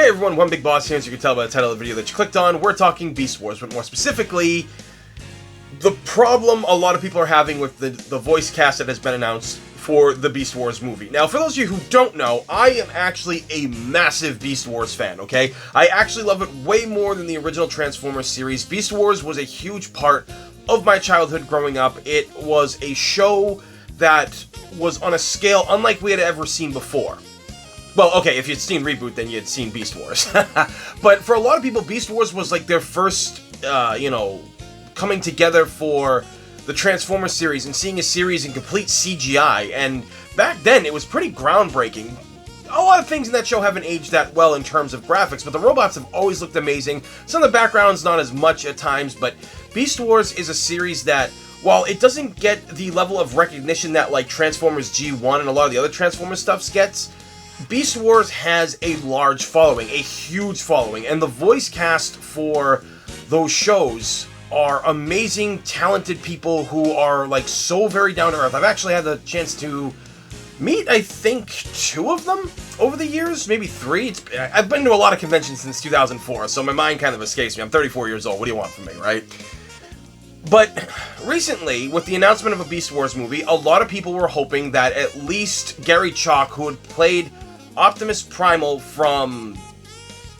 Hey everyone, One Big Boss here, as you can tell by the title of the video that you clicked on. We're talking Beast Wars, but more specifically, the problem a lot of people are having with the voice cast that has been announced for the Beast Wars movie. Now, for those of you who don't know, I am actually a massive Beast Wars fan, okay? I actually love it way more than the original Transformers series. Beast Wars was a huge part of my childhood growing up. It was a show that was on a scale unlike we had ever seen before. Well, okay, if you'd seen Reboot, then you'd seen Beast Wars. But for a lot of people, Beast Wars was like their first, coming together for the Transformers series and seeing a series in complete CGI. And back then, it was pretty groundbreaking. A lot of things in that show haven't aged that well in terms of graphics, but the robots have always looked amazing. Some of the background's not as much at times, but Beast Wars is a series that, while it doesn't get the level of recognition that, like, Transformers G1 and a lot of the other Transformers stuff gets, Beast Wars has a large following, a huge following, and the voice cast for those shows are amazing, talented people who are, like, so very down to earth. I've actually had the chance to meet, I think, 2 of them over the years, maybe 3. I've been to a lot of conventions since 2004, so my mind kind of escapes me. I'm 34 years old. What do you want from me, right? But recently, with the announcement of a Beast Wars movie, a lot of people were hoping that at least Gary Chalk, who had played Optimus Primal from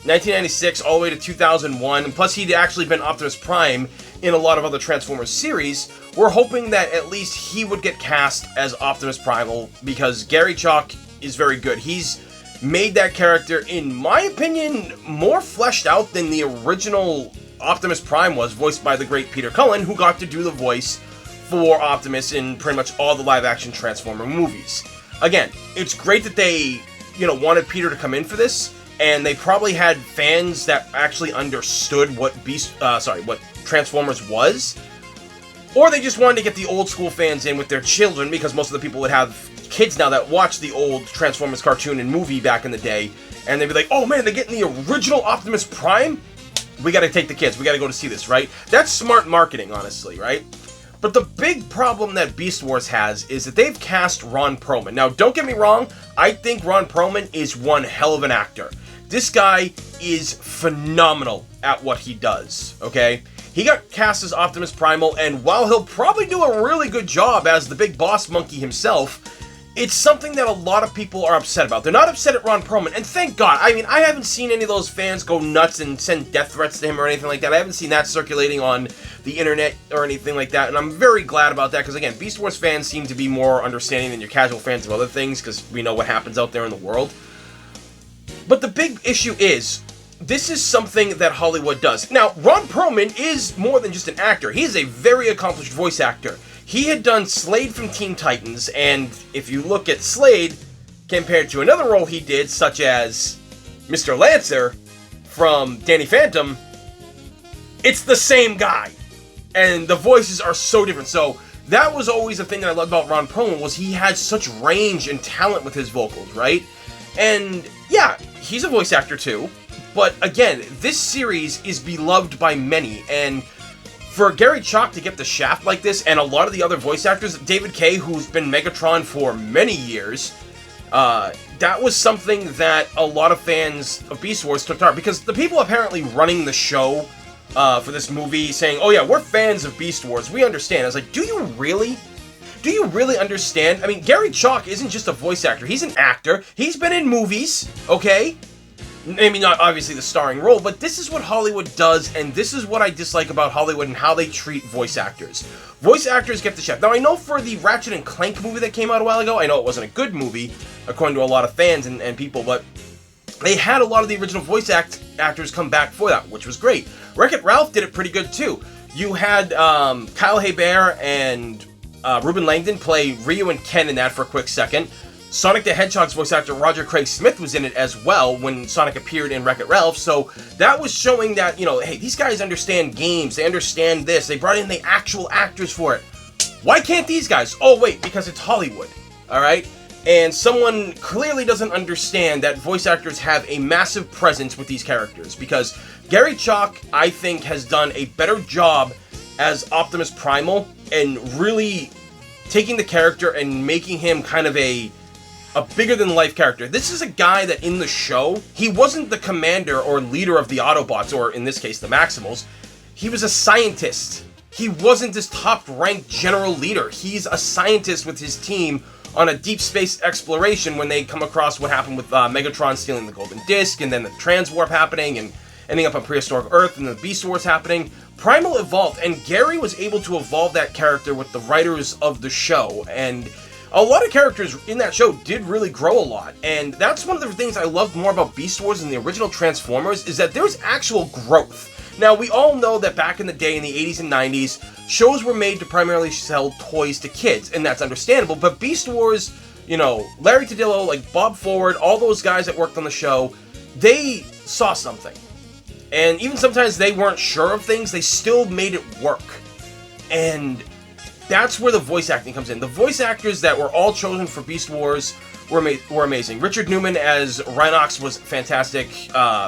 1996 all the way to 2001, and plus he'd actually been Optimus Prime in a lot of other Transformers series, we're hoping that at least he would get cast as Optimus Primal, because Gary Chalk is very good. He's made that character, in my opinion, more fleshed out than the original Optimus Prime was, voiced by the great Peter Cullen, who got to do the voice for Optimus in pretty much all the live-action Transformer movies. Again, it's great that they wanted Peter to come in for this, and they probably had fans that actually understood what what Transformers was, or they just wanted to get the old school fans in with their children, because most of the people would have kids now that watch the old Transformers cartoon and movie back in the day, and they'd be like, oh man, they're getting the original Optimus Prime? We gotta take the kids, we gotta go to see this, right? That's smart marketing, honestly, right? But the big problem that Beast Wars has is that they've cast Ron Perlman. Now, don't get me wrong, I think Ron Perlman is one hell of an actor. This guy is phenomenal at what he does, okay? He got cast as Optimus Primal, and while he'll probably do a really good job as the big boss monkey himself, it's something that a lot of people are upset about. They're not upset at Ron Perlman, and thank God. I mean, I haven't seen any of those fans go nuts and send death threats to him or anything like that. I haven't seen that circulating on the internet or anything like that, and I'm very glad about that, because again, Beast Wars fans seem to be more understanding than your casual fans of other things, because we know what happens out there in the world. But the big issue is, this is something that Hollywood does. Now, Ron Perlman is more than just an actor. He is a very accomplished voice actor. He had done Slade from Teen Titans, and if you look at Slade compared to another role he did, such as Mr. Lancer from Danny Phantom, it's the same guy. And the voices are so different. So that was always the thing that I loved about Ron Perlman, was he had such range and talent with his vocals, right? And yeah, he's a voice actor too. But again, this series is beloved by many, and for Gary Chalk to get the shaft like this, and a lot of the other voice actors, David Kaye, who's been Megatron for many years, that was something that a lot of fans of Beast Wars took to heart, because the people apparently running the show for this movie saying, oh yeah, we're fans of Beast Wars, we understand. I was like, do you really? Do you really understand? I mean, Gary Chalk isn't just a voice actor, he's an actor, he's been in movies, okay? I mean, not obviously the starring role, but this is what Hollywood does, and this is what I dislike about Hollywood and how they treat voice actors. Voice actors get the shaft. Now, I know for the Ratchet and Clank movie that came out a while ago, I know it wasn't a good movie, according to a lot of fans and people, but they had a lot of the original voice actors come back for that, which was great. Wreck-It Ralph did it pretty good, too. You had Kyle Hebert and Ruben Langdon play Ryu and Ken in that for a quick second. Sonic the Hedgehog's voice actor Roger Craig Smith was in it as well when Sonic appeared in Wreck-It Ralph, so that was showing that, hey, these guys understand games, they understand this, they brought in the actual actors for it. Why can't these guys? Oh wait, because it's Hollywood, alright? And someone clearly doesn't understand that voice actors have a massive presence with these characters, because Gary Chalk, I think, has done a better job as Optimus Primal and really taking the character and making him kind of a a bigger-than-life character. This is a guy that in the show, he wasn't the commander or leader of the Autobots, or in this case, the Maximals. He was a scientist. He wasn't this top-ranked general leader. He's a scientist with his team on a deep space exploration when they come across what happened with Megatron stealing the Golden Disc, and then the Transwarp happening, and ending up on prehistoric Earth, and the Beast Wars happening. Primal evolved, and Gary was able to evolve that character with the writers of the show, and a lot of characters in that show did really grow a lot, and that's one of the things I loved more about Beast Wars than the original Transformers, is that there's actual growth. Now, we all know that back in the day, in the 80s and 90s, shows were made to primarily sell toys to kids, and that's understandable, but Beast Wars, you know, Larry Tadillo, like Bob Forward, all those guys that worked on the show, they saw something. And even sometimes they weren't sure of things, they still made it work. And that's where the voice acting comes in. The voice actors that were all chosen for Beast Wars were amazing. Richard Newman as Rhinox was fantastic.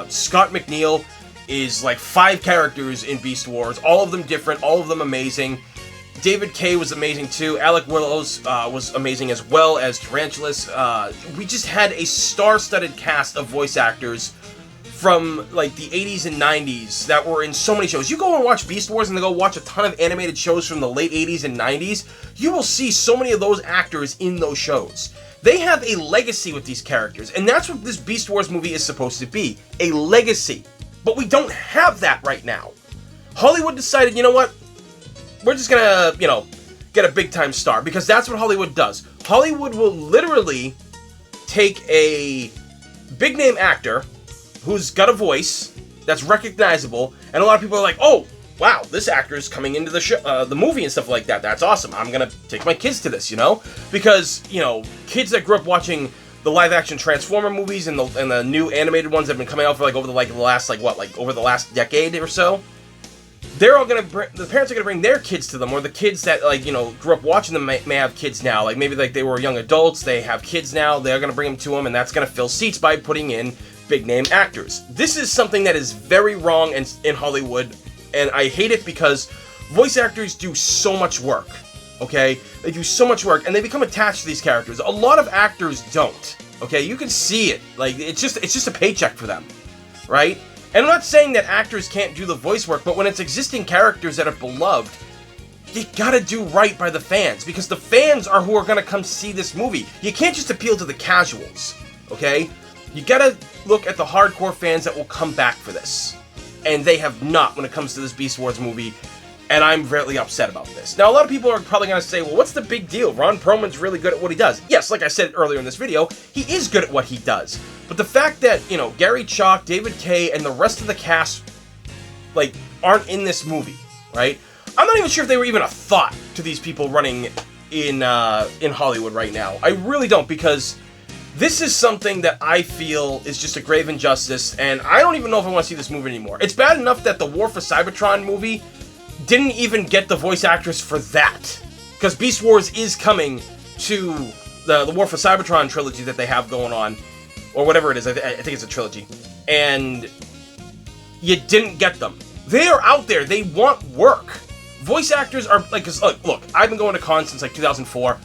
Scott McNeil is like 5 characters in Beast Wars, all of them different, all of them amazing. David Kaye was amazing too. Alec Willows was amazing as well as Tarantulas. We just had a star-studded cast of voice actors from like the 80s and 90s that were in so many shows. You go and watch Beast Wars and then go watch a ton of animated shows from the late 80s and 90s, you will see so many of those actors in those shows. They have a legacy with these characters, and that's what this Beast Wars movie is supposed to be, a legacy. But we don't have that right now. Hollywood decided, you know what, we're just gonna, you know, get a big-time star, because that's what Hollywood does. Hollywood will literally take a big-name actor who's got a voice that's recognizable, and a lot of people are like, oh, wow, this actor is coming into the show, the movie and stuff like that. That's awesome. I'm gonna take my kids to this, you know? Because, you know, kids that grew up watching the live-action Transformer movies and the new animated ones that have been coming out for over the last decade or so, they're all gonna the parents are gonna bring their kids to them, or the kids that, like, you know, grew up watching them may have kids now. Like, maybe like they were young adults, they have kids now, they're gonna bring them to them, and that's gonna fill seats by putting in big-name actors. This is something that is very wrong in Hollywood, and I hate it because voice actors do so much work, okay? They do so much work, and they become attached to these characters. A lot of actors don't, okay? You can see it. Like, it's just a paycheck for them, right? And I'm not saying that actors can't do the voice work, but when it's existing characters that are beloved, you gotta do right by the fans, because the fans are who are gonna come see this movie. You can't just appeal to the casuals, okay? You gotta look at the hardcore fans that will come back for this. And they have not when it comes to this Beast Wars movie, and I'm very upset about this. Now, a lot of people are probably going to say, well, what's the big deal? Ron Perlman's really good at what he does. Yes, like I said earlier in this video, he is good at what he does. But the fact that, you know, Gary Chalk, David Kaye, and the rest of the cast, like, aren't in this movie, right? I'm not even sure if they were even a thought to these people running in Hollywood right now. I really don't, because this is something that I feel is just a grave injustice, and I don't even know if I want to see this movie anymore. It's bad enough that the War for Cybertron movie didn't even get the voice actress for that, because Beast Wars is coming to the War for Cybertron trilogy that they have going on, or whatever it is. I think it's a trilogy, and you didn't get them. They are out there. They want work. Voice actors are like, 'cause look, I've been going to cons since like 2004.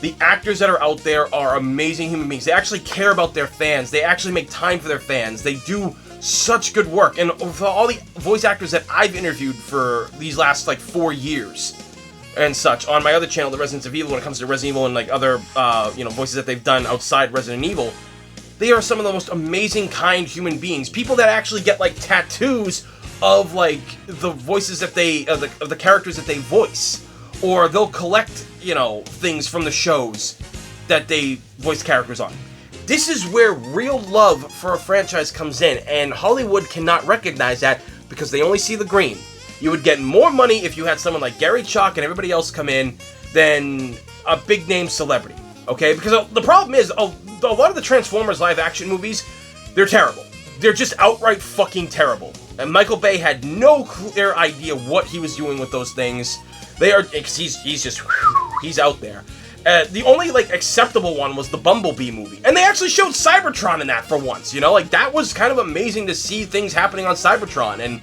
The actors that are out there are amazing human beings. They actually care about their fans. They actually make time for their fans. They do such good work. And for all the voice actors that I've interviewed for these last, like, 4 years and such, on my other channel, The Residents of Evil, when it comes to Resident Evil and, like, other, you know, voices that they've done outside Resident Evil, they are some of the most amazing, kind human beings. People that actually get, like, tattoos of, like, the voices that they, of the characters that they voice. Or they'll collect, you know, things from the shows that they voice characters on. This is where real love for a franchise comes in, and Hollywood cannot recognize that because they only see the green. You would get more money if you had someone like Gary Chalk and everybody else come in than a big-name celebrity, okay? Because the problem is, a lot of the Transformers live-action movies, they're terrible. They're just outright fucking terrible. And Michael Bay had no clear idea what he was doing with those things. They are, because he's out there. The only, like, acceptable one was the Bumblebee movie. And they actually showed Cybertron in that for once, you know? Like, that was kind of amazing to see things happening on Cybertron. And,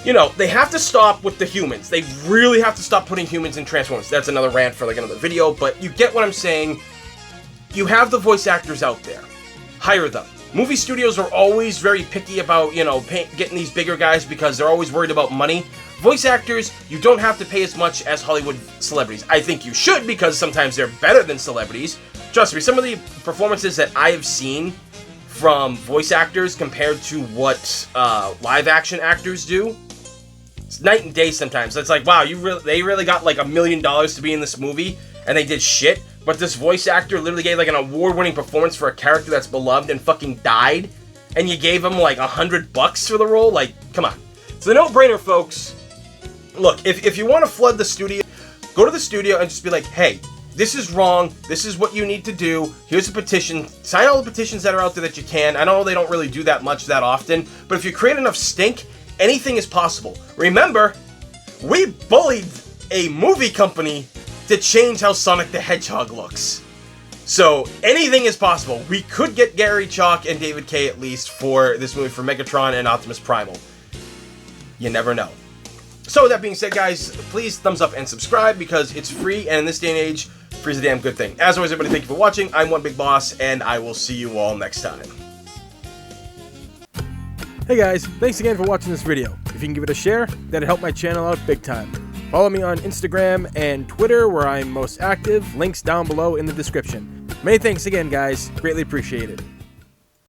you know, they have to stop with the humans. They really have to stop putting humans in Transformers. That's another rant for, like, another video. But you get what I'm saying. you have the voice actors out there. Hire them. Movie studios are always very picky about, getting these bigger guys because they're always worried about money. Voice actors, you don't have to pay as much as Hollywood celebrities. I think you should because sometimes they're better than celebrities. Trust me, some of the performances that I have seen from voice actors compared to what live action actors do, it's night and day sometimes. It's like, wow, they really got like $1 million to be in this movie and they did shit. But this voice actor literally gave like an award-winning performance for a character that's beloved and fucking died, and you gave him like $100 for the role? Like, come on. It's a no-brainer, folks. Look, if you want to flood the studio, go to the studio and just be like, hey, this is wrong, this is what you need to do, here's a petition, sign all the petitions that are out there that you can. I know they don't really do that much that often, but if you create enough stink, anything is possible. Remember, we bullied a movie company to change how Sonic the Hedgehog looks. So, anything is possible. We could get Gary Chalk and David Kay at least for this movie for Megatron and Optimus Primal. You never know. So, with that being said, guys, please thumbs up and subscribe because it's free, and in this day and age, free is a damn good thing. As always, everybody, thank you for watching. I'm One Big Boss, and I will see you all next time. Hey guys, thanks again for watching this video. If you can give it a share, that'd help my channel out big time. Follow me on Instagram and Twitter where I'm most active, links down below in the description. Many thanks again guys, greatly appreciate it.